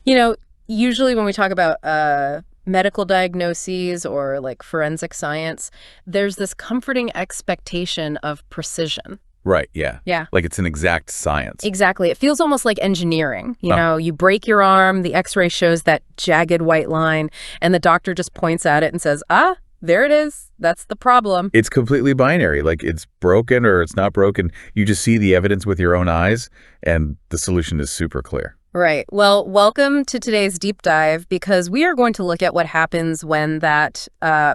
You know, usually when we talk about medical diagnoses or like forensic science, there's this comforting expectation of precision. Right, yeah. Yeah. Like it's an exact science. Exactly. It feels almost like engineering. You know, you break your arm, the x-ray shows that jagged white line, and the doctor just points at it and says, there it is. That's the problem. It's completely binary. Like it's broken or it's not broken. You just see the evidence with your own eyes, and the solution is super clear. Right. Well, welcome to today's deep dive, because we are going to look at what happens when that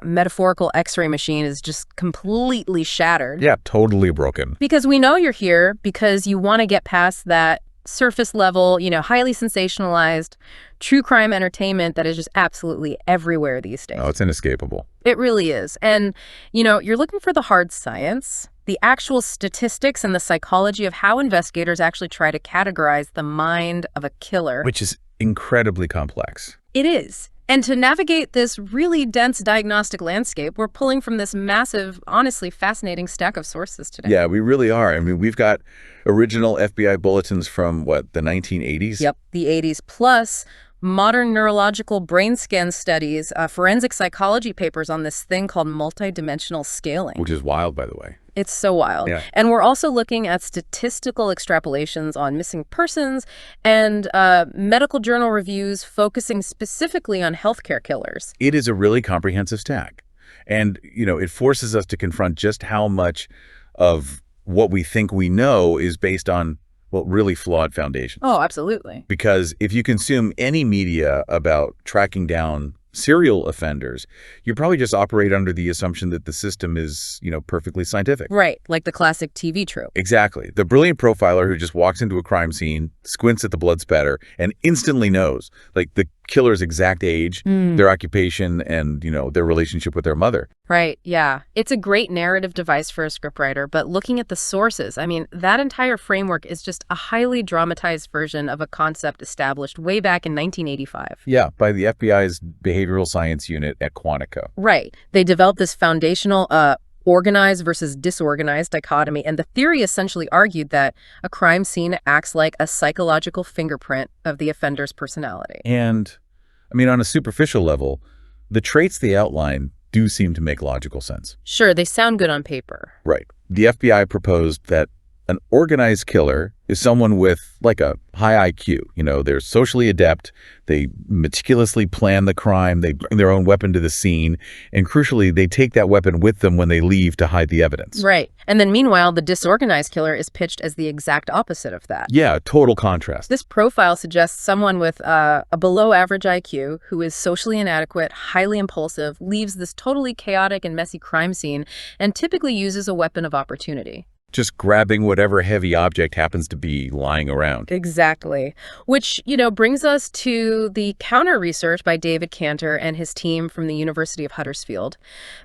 metaphorical x-ray machine is just completely shattered. Yeah, totally broken. Because we know you're here because you want to get past that surface level, highly sensationalized true crime entertainment that is just absolutely everywhere these days. Oh, it's inescapable. It really is. And, you're looking for the hard science, the actual statistics and the psychology of how investigators actually try to categorize the mind of a killer. Which is incredibly complex. It is. And to navigate this really dense diagnostic landscape, we're pulling from this massive, honestly fascinating stack of sources today. Yeah, we really are. I mean, we've got original FBI bulletins from, the 1980s? Yep, the 80s, plus modern neurological brain scan studies, forensic psychology papers on this thing called multidimensional scaling. Which is wild, by the way. It's so wild. Yeah. And we're also looking at statistical extrapolations on missing persons and medical journal reviews focusing specifically on healthcare killers. It is a really comprehensive stack. And, it forces us to confront just how much of what we think we know is based on, really flawed foundations. Oh, absolutely. Because if you consume any media about tracking down serial offenders, you probably just operate under the assumption that the system is, perfectly scientific. Right, like the classic TV trope. Exactly. The brilliant profiler who just walks into a crime scene, squints at the blood spatter, and instantly knows, the killer's exact age, their occupation, and, their relationship with their mother. Right, yeah. It's a great narrative device for a scriptwriter, but looking at the sources, that entire framework is just a highly dramatized version of a concept established way back in 1985. Yeah, by the FBI's behavioral science unit at Quantico. Right. They developed this foundational organized versus disorganized dichotomy, and the theory essentially argued that a crime scene acts like a psychological fingerprint of the offender's personality. And, on a superficial level, the traits they outline do seem to make logical sense. Sure, they sound good on paper. Right. The FBI proposed that an organized killer is someone with a high IQ. They're socially adept. They meticulously plan the crime. They bring their own weapon to the scene. And crucially, they take that weapon with them when they leave to hide the evidence. Right. And then meanwhile, the disorganized killer is pitched as the exact opposite of that. Yeah, total contrast. This profile suggests someone with a below average IQ who is socially inadequate, highly impulsive, leaves this totally chaotic and messy crime scene, and typically uses a weapon of opportunity. Just grabbing whatever heavy object happens to be lying around. Exactly. Which, brings us to the counter research by David Cantor and his team from the University of Huddersfield,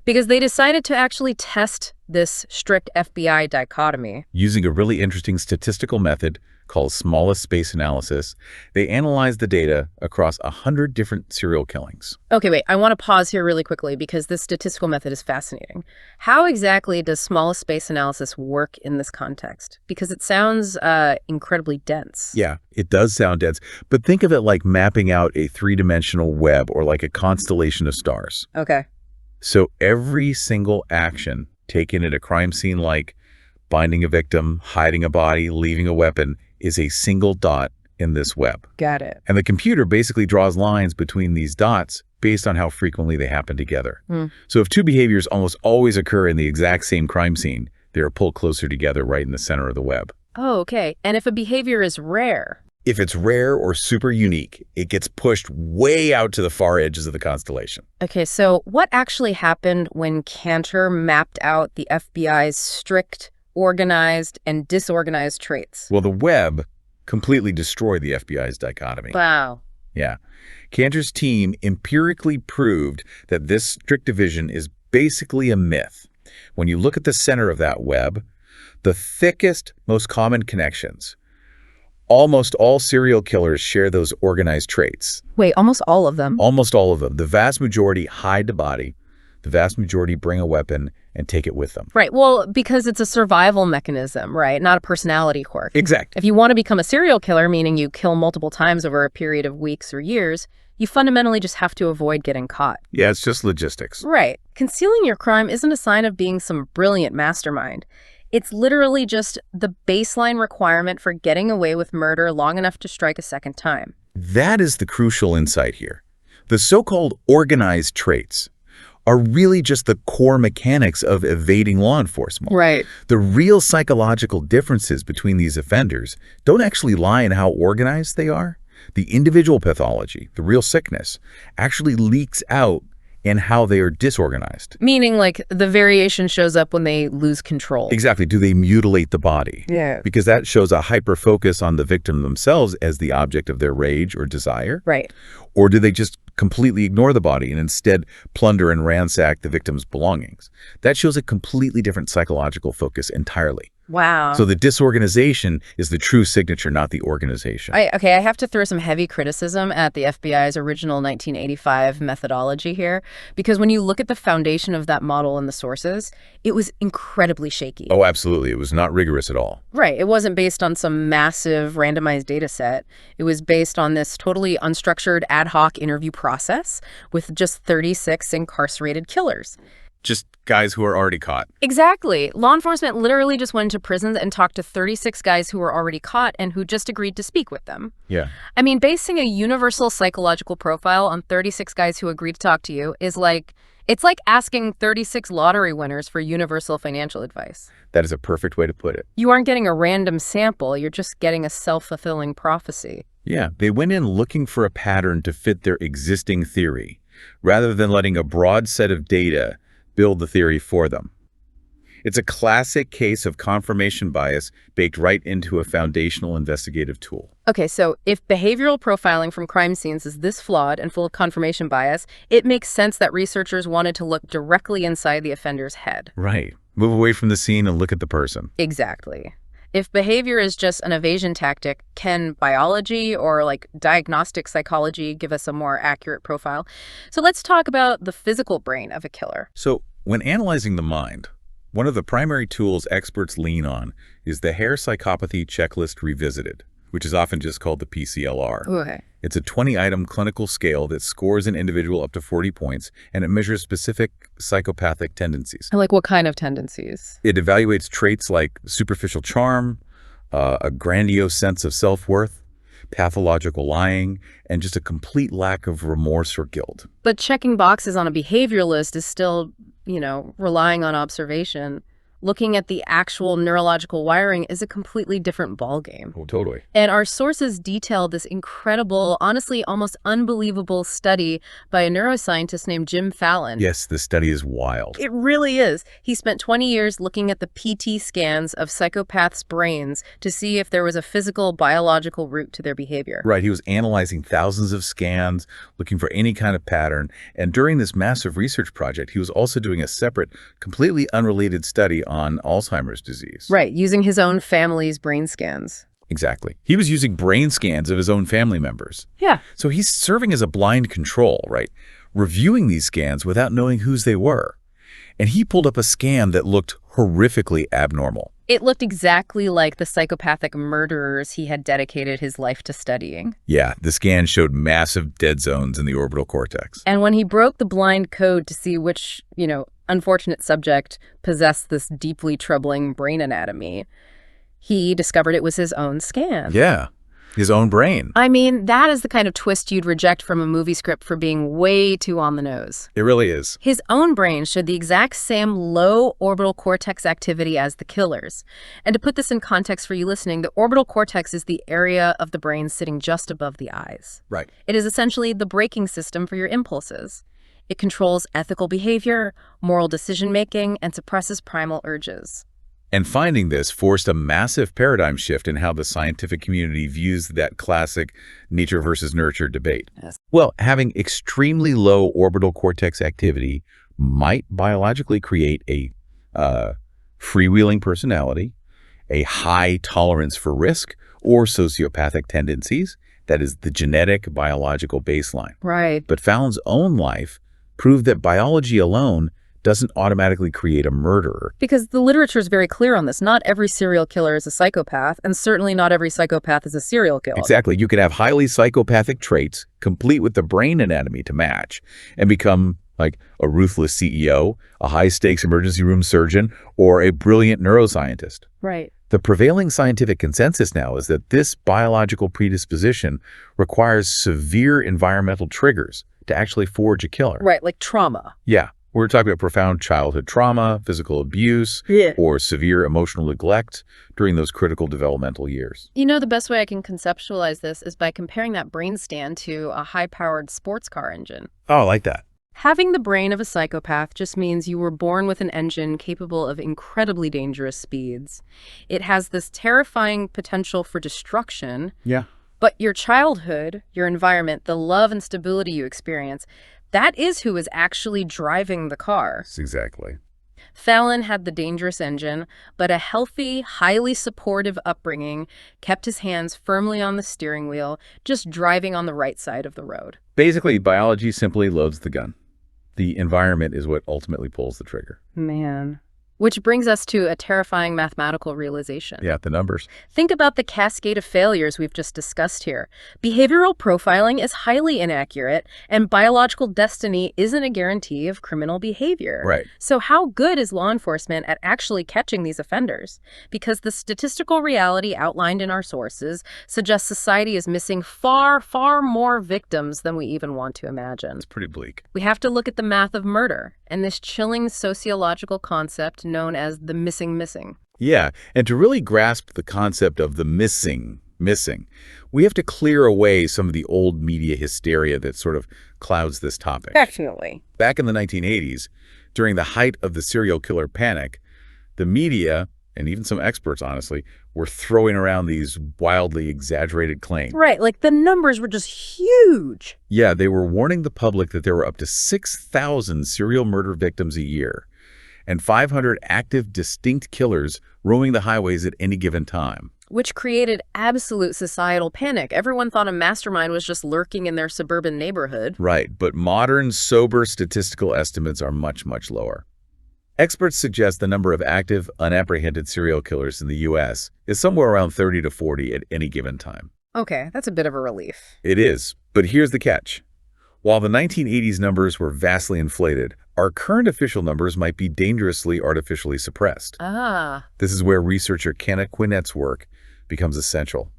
because they decided to actually test this strict FBI dichotomy. Using a really interesting statistical method called smallest space analysis, they analyzed the data across 100 different serial killings. Okay, wait, I want to pause here really quickly because this statistical method is fascinating. How exactly does smallest space analysis work in this context? Because it sounds incredibly dense. Yeah, it does sound dense, but think of it like mapping out a three-dimensional web or like a constellation of stars. Okay. So every single action taken at a crime scene, like finding a victim, hiding a body, leaving a weapon, is a single dot in this web. Got it. And the computer basically draws lines between these dots based on how frequently they happen together. So if two behaviors almost always occur in the exact same crime scene, they're pulled closer together right in the center of the web. Oh, okay. And if a behavior is rare? If it's rare or super unique, it gets pushed way out to the far edges of the constellation. Okay, so what actually happened when Cantor mapped out the FBI's strict, organized, and disorganized traits? Well, the web completely destroyed the FBI's dichotomy. Wow. Yeah. Cantor's team empirically proved that this strict division is basically a myth. When you look at the center of that web, the thickest, most common connections, almost all serial killers share those organized traits. Wait, almost all of them? Almost all of them. The vast majority hide the body. The vast majority bring a weapon, and take it with them. Right. Well, because it's a survival mechanism, right? Not a personality quirk. Exactly. If you want to become a serial killer, meaning you kill multiple times over a period of weeks or years, you fundamentally just have to avoid getting caught. Yeah, it's just logistics. Right. Concealing your crime isn't a sign of being some brilliant mastermind. It's literally just the baseline requirement for getting away with murder long enough to strike a second time. That is the crucial insight here. The so-called organized traits are really just the core mechanics of evading law enforcement. Right. The real psychological differences between these offenders don't actually lie in how organized they are. The individual pathology, the real sickness, actually leaks out in how they are disorganized. Meaning, like, the variation shows up when they lose control. Exactly. Do they mutilate the body? Yeah. Because that shows a hyper-focus on the victim themselves as the object of their rage or desire. Right. Or do they just completely ignore the body and instead plunder and ransack the victim's belongings? That shows a completely different psychological focus entirely. Wow. So the disorganization is the true signature, not the organization. I have to throw some heavy criticism at the FBI's original 1985 methodology here, because when you look at the foundation of that model and the sources, it was incredibly shaky. Oh, absolutely. It was not rigorous at all. Right. It wasn't based on some massive randomized data set. It was based on this totally unstructured ad hoc interview process with just 36 incarcerated killers. Just guys who are already caught. Exactly. Law enforcement literally just went into prisons and talked to 36 guys who were already caught and who just agreed to speak with them. Yeah. I mean, basing a universal psychological profile on 36 guys who agreed to talk to you is like, it's like asking 36 lottery winners for universal financial advice. That is a perfect way to put it. You aren't getting a random sample, you're just getting a self-fulfilling prophecy. Yeah, they went in looking for a pattern to fit their existing theory, rather than letting a broad set of data build the theory for them. It's a classic case of confirmation bias baked right into a foundational investigative tool. Okay, so if behavioral profiling from crime scenes is this flawed and full of confirmation bias, it makes sense that researchers wanted to look directly inside the offender's head. Right. Move away from the scene and look at the person. Exactly. If behavior is just an evasion tactic, can biology or like diagnostic psychology give us a more accurate profile? So let's talk about the physical brain of a killer. So when analyzing the mind, one of the primary tools experts lean on is the Hare Psychopathy Checklist Revisited, which is often just called the PCLR. Okay. It's a 20-item clinical scale that scores an individual up to 40 points, and it measures specific psychopathic tendencies. Like what kind of tendencies? It evaluates traits like superficial charm, a grandiose sense of self-worth, pathological lying, and just a complete lack of remorse or guilt. But checking boxes on a behavior list is still, relying on observation. Looking at the actual neurological wiring is a completely different ballgame. Oh, totally. And our sources detail this incredible, honestly, almost unbelievable study by a neuroscientist named Jim Fallon. Yes, this study is wild. It really is. He spent 20 years looking at the PT scans of psychopaths' brains to see if there was a physical, biological root to their behavior. Right, he was analyzing thousands of scans, looking for any kind of pattern. And during this massive research project, he was also doing a separate, completely unrelated study on Alzheimer's disease. Right, using his own family's brain scans. Exactly. He was using brain scans of his own family members. Yeah. So he's serving as a blind control, right? Reviewing these scans without knowing whose they were. And he pulled up a scan that looked horrifically abnormal. It looked exactly like the psychopathic murderers he had dedicated his life to studying. Yeah, the scan showed massive dead zones in the orbital cortex. And when he broke the blind code to see which, unfortunate subject possessed this deeply troubling brain anatomy, he discovered it was his own scan. Yeah, his own brain. I mean, that is the kind of twist you'd reject from a movie script for being way too on the nose. It really is. His own brain showed the exact same low orbital cortex activity as the killer's. And to put this in context for you listening, the orbital cortex is the area of the brain sitting just above the eyes. Right. It is essentially the braking system for your impulses. It controls ethical behavior, moral decision-making, and suppresses primal urges. And finding this forced a massive paradigm shift in how the scientific community views that classic nature versus nurture debate. Yes. Well, having extremely low orbital cortex activity might biologically create a freewheeling personality, a high tolerance for risk, or sociopathic tendencies. That is the genetic biological baseline. Right. But Fallon's own life proved that biology alone doesn't automatically create a murderer. Because the literature is very clear on this. Not every serial killer is a psychopath, and certainly not every psychopath is a serial killer. Exactly. You can have highly psychopathic traits, complete with the brain anatomy to match, and become like a ruthless CEO, a high-stakes emergency room surgeon, or a brilliant neuroscientist. Right. The prevailing scientific consensus now is that this biological predisposition requires severe environmental triggers to actually forge a killer. Right, like trauma. Yeah. We're talking about profound childhood trauma, physical abuse, or severe emotional neglect during those critical developmental years. You know, the best way I can conceptualize this is by comparing that brain scan to a high-powered sports car engine. Oh, I like that. Having the brain of a psychopath just means you were born with an engine capable of incredibly dangerous speeds. It has this terrifying potential for destruction. Yeah. But your childhood, your environment, the love and stability you experience, that is who is actually driving the car. Exactly. Fallon had the dangerous engine, but a healthy, highly supportive upbringing kept his hands firmly on the steering wheel, just driving on the right side of the road. Basically, biology simply loads the gun. The environment is what ultimately pulls the trigger. Man. Which brings us to a terrifying mathematical realization. Yeah, the numbers. Think about the cascade of failures we've just discussed here. Behavioral profiling is highly inaccurate, and biological destiny isn't a guarantee of criminal behavior. Right. So how good is law enforcement at actually catching these offenders? Because the statistical reality outlined in our sources suggests society is missing far, far more victims than we even want to imagine. It's pretty bleak. We have to look at the math of murder and this chilling sociological concept known as the missing. Yeah, and to really grasp the concept of the missing, we have to clear away some of the old media hysteria that sort of clouds this topic. Definitely. Back in the 1980s, during the height of the serial killer panic, the media, and even some experts, honestly, were throwing around these wildly exaggerated claims. Right, like the numbers were just huge. Yeah, they were warning the public that there were up to 6,000 serial murder victims a year and 500 active, distinct killers roaming the highways at any given time. Which created absolute societal panic. Everyone thought a mastermind was just lurking in their suburban neighborhood. Right, but modern, sober statistical estimates are much, much lower. Experts suggest the number of active, unapprehended serial killers in the U.S. is somewhere around 30 to 40 at any given time. Okay, that's a bit of a relief. It is, but here's the catch. While the 1980s numbers were vastly inflated, our current official numbers might be dangerously artificially suppressed. This is where researcher Kenna Quinnett's work becomes essential.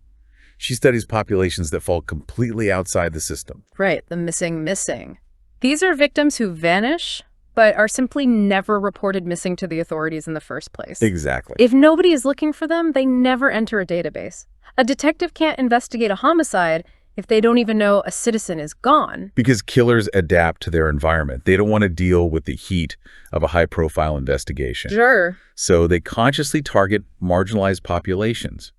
She studies populations that fall completely outside the system. Right, the missing. These are victims who vanish, but are simply never reported missing to the authorities in the first place. Exactly. If nobody is looking for them, they never enter a database. A detective can't investigate a homicide if they don't even know a citizen is gone. Because killers adapt to their environment. They don't want to deal with the heat of a high-profile investigation. Sure. So they consciously target marginalized populations,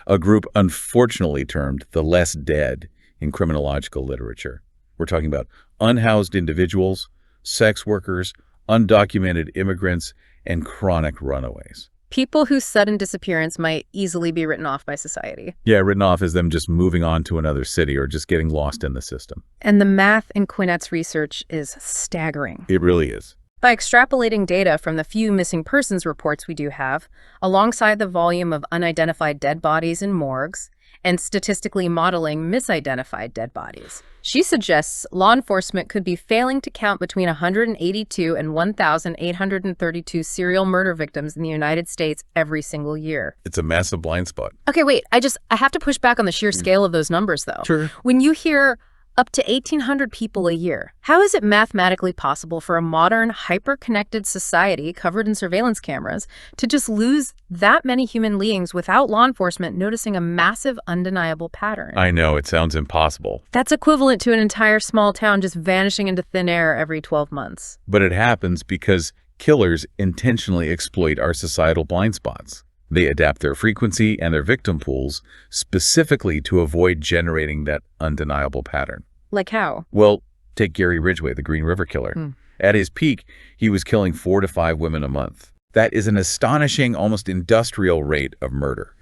a group unfortunately termed the less dead in criminological literature. We're talking about unhoused individuals, sex workers, undocumented immigrants, and chronic runaways. People whose sudden disappearance might easily be written off by society. Yeah, written off as them just moving on to another city or just getting lost in the system. And the math in Quinnett's research is staggering. It really is. By extrapolating data from the few missing persons reports we do have, alongside the volume of unidentified dead bodies in morgues, and statistically modeling misidentified dead bodies, she suggests law enforcement could be failing to count between 182 and 1,832 serial murder victims in the United States every single year. It's a massive blind spot. Okay, wait, I have to push back on the sheer scale of those numbers, though. Sure. When you hear up to 1,800 people a year, how is it mathematically possible for a modern, hyper-connected society covered in surveillance cameras to just lose that many human beings without law enforcement noticing a massive, undeniable pattern? I know, it sounds impossible. That's equivalent to an entire small town just vanishing into thin air every 12 months. But it happens because killers intentionally exploit our societal blind spots. They adapt their frequency and their victim pools specifically to avoid generating that undeniable pattern. Like how? Well, take Gary Ridgway, the Green River Killer. At his peak, he was killing 4 to 5 women a month. That is an astonishing, almost industrial rate of murder.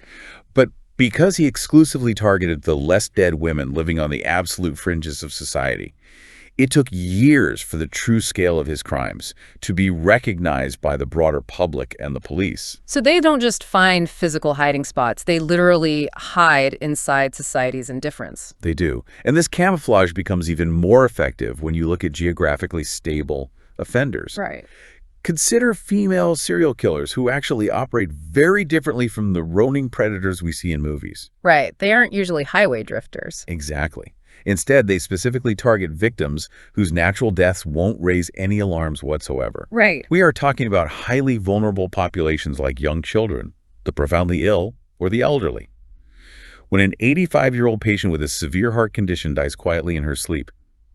But because he exclusively targeted the less dead women living on the absolute fringes of society, It took years for the true scale of his crimes to be recognized by the broader public and the police. So they don't just find physical hiding spots, they literally hide inside society's indifference. They do. And this camouflage becomes even more effective when you look at geographically stable offenders. Right. Consider female serial killers who actually operate very differently from the roaming predators we see in movies. Right. They aren't usually highway drifters. Exactly. Instead, they specifically target victims whose natural deaths won't raise any alarms whatsoever. Right. We are talking about highly vulnerable populations like young children, the profoundly ill, or the elderly. When an 85-year-old patient with a severe heart condition dies quietly in her sleep,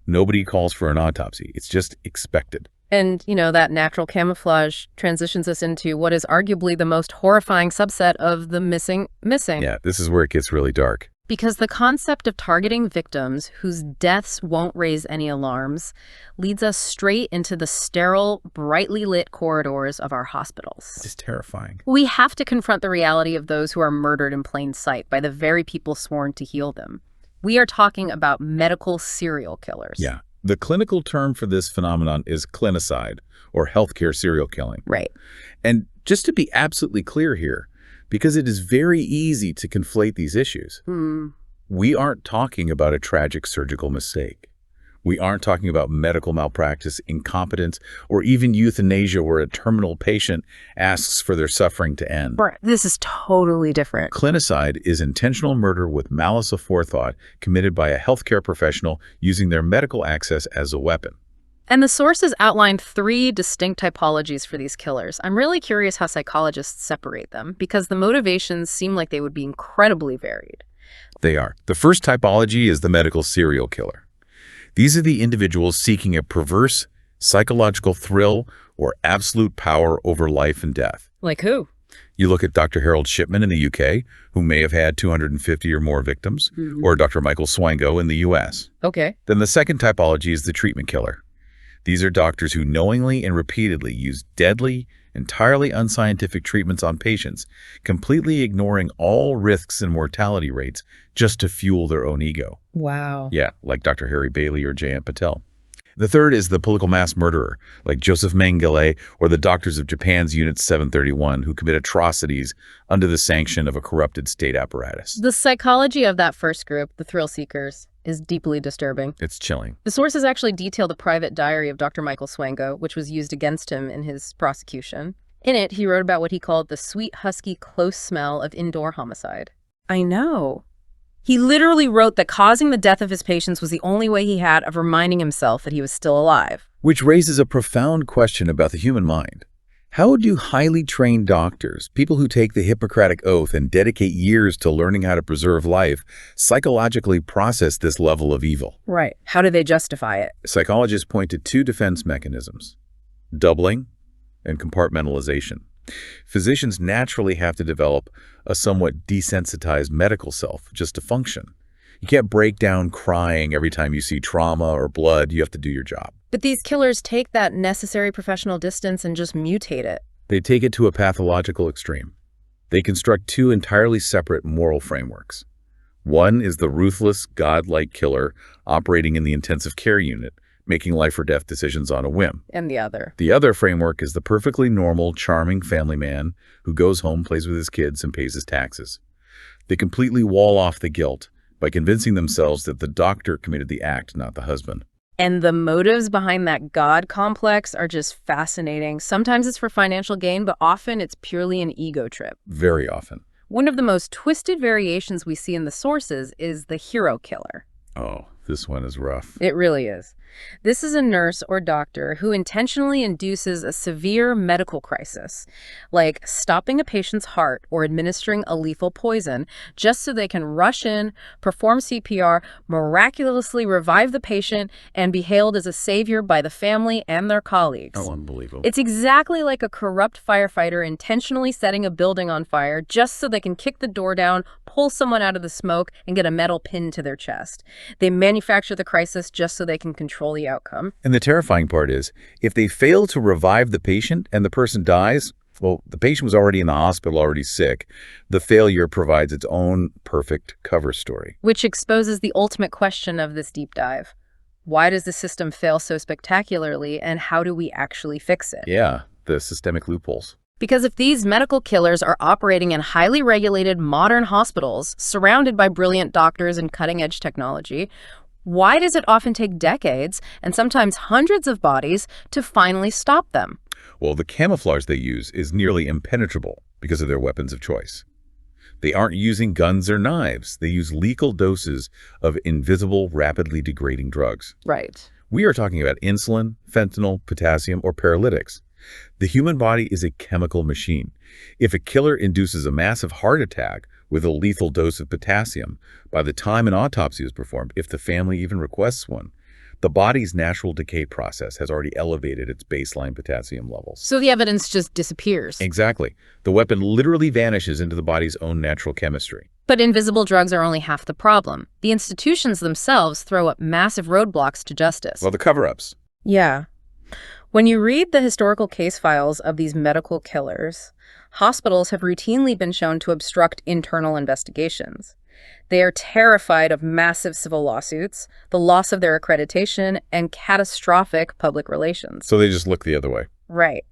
nobody calls for an autopsy. It's just expected. And, that natural camouflage transitions us into what is arguably the most horrifying subset of the missing. Yeah, this is where it gets really dark. Because the concept of targeting victims whose deaths won't raise any alarms leads us straight into the sterile, brightly lit corridors of our hospitals. It's terrifying. We have to confront the reality of those who are murdered in plain sight by the very people sworn to heal them. We are talking about medical serial killers. Yeah. The clinical term for this phenomenon is clinicide, or healthcare serial killing. Right. And just to be absolutely clear here, because it is very easy to conflate these issues, we aren't talking about a tragic surgical mistake. We aren't talking about medical malpractice, incompetence, or even euthanasia where a terminal patient asks for their suffering to end. This is totally different. Clinicide is intentional murder with malice aforethought committed by a healthcare professional using their medical access as a weapon. And the sources outlined 3 distinct typologies for these killers. I'm really curious how psychologists separate them, because the motivations seem like they would be incredibly varied. They are. The first typology is the medical serial killer. These are the individuals seeking a perverse psychological thrill or absolute power over life and death. Like who? You look at Dr. Harold Shipman in the UK, who may have had 250 or more victims, or Dr. Michael Swango in the US. Okay. Then the second typology is the treatment killer. These are doctors who knowingly and repeatedly use deadly, entirely unscientific treatments on patients, completely ignoring all risks and mortality rates just to fuel their own ego. Wow. Yeah, like Dr. Harry Bailey or Jayant Patel. The third is the political mass murderer, like Joseph Mengele or the doctors of Japan's Unit 731, who commit atrocities under the sanction of a corrupted state apparatus. The psychology of that first group, the thrill seekers, is deeply disturbing. It's chilling. The sources actually detail the private diary of Dr. Michael Swango, which was used against him in his prosecution. In it, he wrote about what he called the sweet, husky, close smell of indoor homicide. I know. He literally wrote that causing the death of his patients was the only way he had of reminding himself that he was still alive. Which raises a profound question about the human mind. How do highly trained doctors, people who take the Hippocratic Oath and dedicate years to learning how to preserve life, psychologically process this level of evil? Right. How do they justify it? Psychologists point to 2 defense mechanisms: doubling and compartmentalization. Physicians naturally have to develop a somewhat desensitized medical self just to function. You can't break down crying every time you see trauma or blood. You have to do your job. But these killers take that necessary professional distance and just mutate it. They take it to a pathological extreme. They construct 2 entirely separate moral frameworks. One is the ruthless, godlike killer operating in the intensive care unit, making life or death decisions on a whim. And the other. The other framework is the perfectly normal, charming family man who goes home, plays with his kids, and pays his taxes. They completely wall off the guilt by convincing themselves that the doctor committed the act, not the husband. And the motives behind that God complex are just fascinating. Sometimes it's for financial gain, but often it's purely an ego trip. Very often. One of the most twisted variations we see in the sources is the hero killer. Oh, this one is rough. It really is. This is a nurse or doctor who intentionally induces a severe medical crisis, like stopping a patient's heart or administering a lethal poison, just so they can rush in, perform CPR, miraculously revive the patient, and be hailed as a savior by the family and their colleagues. Oh, unbelievable. It's exactly like a corrupt firefighter intentionally setting a building on fire just so they can kick the door down, pull someone out of the smoke, and get a metal pin to their chest. They manufacture the crisis just so they can control the outcome. And the terrifying part is, if they fail to revive the patient and the person dies, well, the patient was already in the hospital, already sick. The failure provides its own perfect cover story. Which exposes the ultimate question of this deep dive. Why does the system fail so spectacularly, and how do we actually fix it? Yeah, the systemic loopholes. Because if these medical killers are operating in highly regulated modern hospitals, surrounded by brilliant doctors and cutting-edge technology, why does it often take decades and sometimes hundreds of bodies to finally stop them? Well, the camouflage they use is nearly impenetrable because of their weapons of choice. They aren't using guns or knives. They use lethal doses of invisible, rapidly degrading drugs. Right. We are talking about insulin, fentanyl, potassium, or paralytics. The human body is a chemical machine. If a killer induces a massive heart attack with a lethal dose of potassium, by the time an autopsy is performed, if the family even requests one, the body's natural decay process has already elevated its baseline potassium levels. So the evidence just disappears. Exactly. The weapon literally vanishes into the body's own natural chemistry. But invisible drugs are only half the problem. The institutions themselves throw up massive roadblocks to justice. Well, the cover-ups. Yeah. When you read the historical case files of these medical killers, hospitals have routinely been shown to obstruct internal investigations. They are terrified of massive civil lawsuits, the loss of their accreditation, and catastrophic public relations. So they just look the other way. Right.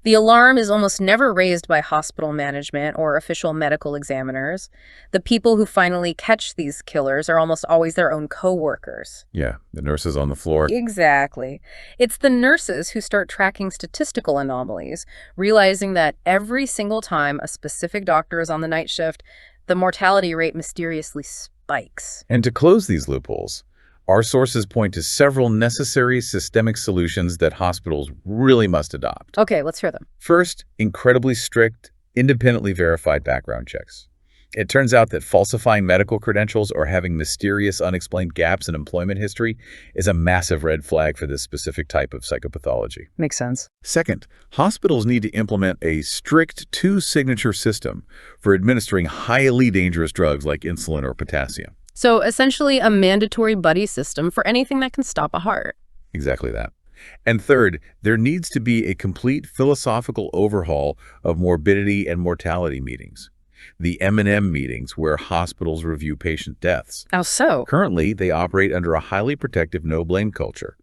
The alarm is almost never raised by hospital management or official medical examiners. The people who finally catch these killers are almost always their own co-workers. Yeah, the nurses on the floor. Exactly. It's the nurses who start tracking statistical anomalies, realizing that every single time a specific doctor is on the night shift, the mortality rate mysteriously spikes. And to close these loopholes, our sources point to several necessary systemic solutions that hospitals really must adopt. Okay, let's hear them. First, incredibly strict, independently verified background checks. It turns out that falsifying medical credentials or having mysterious, unexplained gaps in employment history is a massive red flag for this specific type of psychopathology. Makes sense. Second, hospitals need to implement a strict two-signature system for administering highly dangerous drugs like insulin or potassium. So essentially a mandatory buddy system for anything that can stop a heart. Exactly that. And third, there needs to be a complete philosophical overhaul of morbidity and mortality meetings. The M&M meetings where hospitals review patient deaths. How so? Currently, they operate under a highly protective no-blame culture.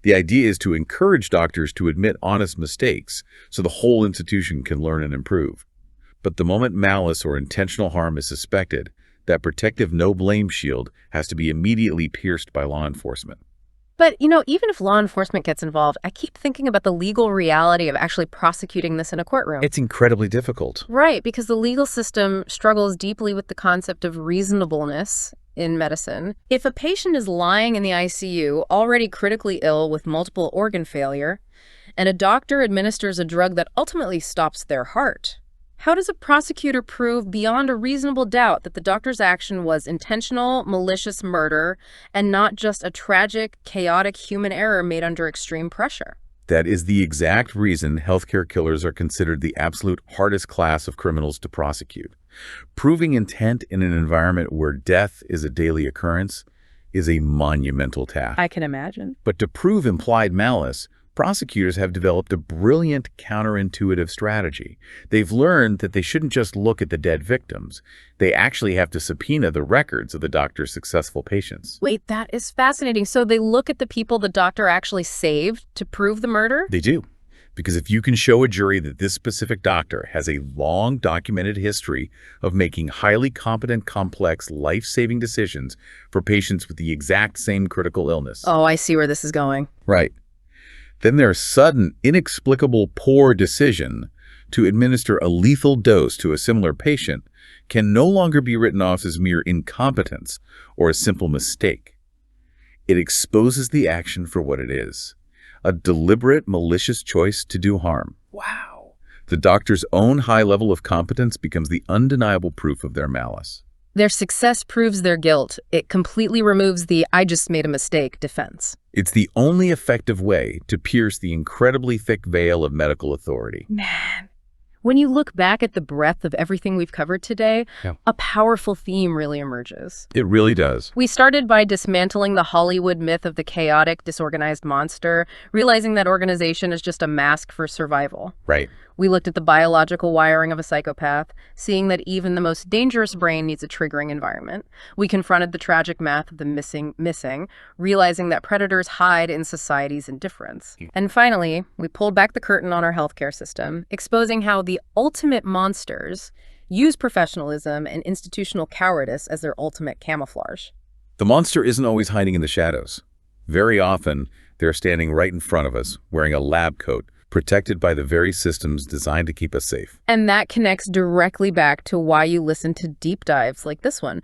The idea is to encourage doctors to admit honest mistakes so the whole institution can learn and improve. But the moment malice or intentional harm is suspected, that protective no-blame shield has to be immediately pierced by law enforcement. But, even if law enforcement gets involved, I keep thinking about the legal reality of actually prosecuting this in a courtroom. It's incredibly difficult. Right, because the legal system struggles deeply with the concept of reasonableness in medicine. If a patient is lying in the ICU, already critically ill with multiple organ failure, and a doctor administers a drug that ultimately stops their heart, how does a prosecutor prove beyond a reasonable doubt that the doctor's action was intentional, malicious murder, and not just a tragic, chaotic human error made under extreme pressure? That is the exact reason healthcare killers are considered the absolute hardest class of criminals to prosecute. Proving intent in an environment where death is a daily occurrence is a monumental task. I can imagine. But to prove implied malice, prosecutors have developed a brilliant counterintuitive strategy. They've learned that they shouldn't just look at the dead victims. They actually have to subpoena the records of the doctor's successful patients. Wait, that is fascinating. So they look at the people the doctor actually saved to prove the murder? They do. Because if you can show a jury that this specific doctor has a long documented history of making highly competent, complex, life-saving decisions for patients with the exact same critical illness. Oh, I see where this is going. Right. Then their sudden, inexplicable poor decision to administer a lethal dose to a similar patient can no longer be written off as mere incompetence or a simple mistake. It exposes the action for what it is, a deliberate, malicious choice to do harm. Wow. The doctor's own high level of competence becomes the undeniable proof of their malice. Their success proves their guilt. It completely removes the "I just made a mistake" defense. It's the only effective way to pierce the incredibly thick veil of medical authority. Man, when you look back at the breadth of everything we've covered today, a powerful theme really emerges. It really does. We started by dismantling the Hollywood myth of the chaotic, disorganized monster, realizing that organization is just a mask for survival. Right. We looked at the biological wiring of a psychopath, seeing that even the most dangerous brain needs a triggering environment. We confronted the tragic math of the missing, realizing that predators hide in society's indifference. And finally, we pulled back the curtain on our healthcare system, exposing how the ultimate monsters use professionalism and institutional cowardice as their ultimate camouflage. The monster isn't always hiding in the shadows. Very often, they're standing right in front of us, wearing a lab coat, protected by the very systems designed to keep us safe. And that connects directly back to why you listen to deep dives like this one.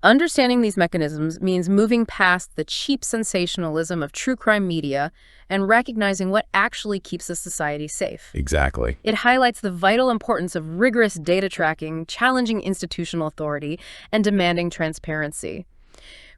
Understanding these mechanisms means moving past the cheap sensationalism of true crime media and recognizing what actually keeps a society safe. Exactly. It highlights the vital importance of rigorous data tracking, challenging institutional authority, and demanding transparency.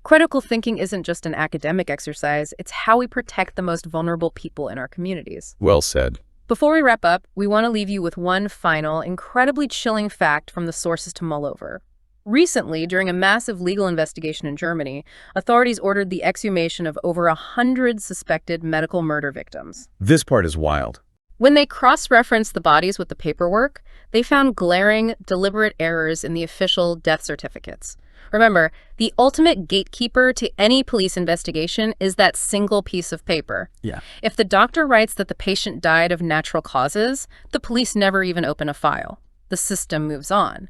Critical thinking isn't just an academic exercise, it's how we protect the most vulnerable people in our communities. Well said. Before we wrap up, we want to leave you with one final, incredibly chilling fact from the sources to mull over. Recently, during a massive legal investigation in Germany, authorities ordered the exhumation of over 100 suspected medical murder victims. This part is wild. When they cross-referenced the bodies with the paperwork, they found glaring, deliberate errors in the official death certificates. Remember, the ultimate gatekeeper to any police investigation is that single piece of paper. Yeah. If the doctor writes that the patient died of natural causes, the police never even open a file. The system moves on.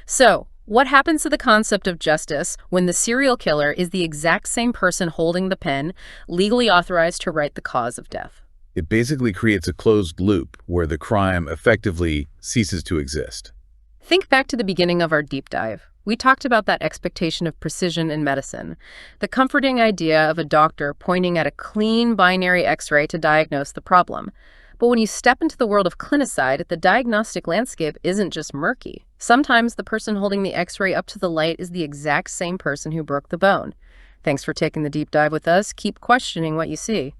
So, what happens to the concept of justice when the serial killer is the exact same person holding the pen, legally authorized to write the cause of death? It basically creates a closed loop where the crime effectively ceases to exist. Think back to the beginning of our deep dive. We talked about that expectation of precision in medicine, the comforting idea of a doctor pointing at a clean binary X-ray to diagnose the problem. But when you step into the world of clinicide, the diagnostic landscape isn't just murky. Sometimes the person holding the X-ray up to the light is the exact same person who broke the bone. Thanks for taking the deep dive with us. Keep questioning what you see.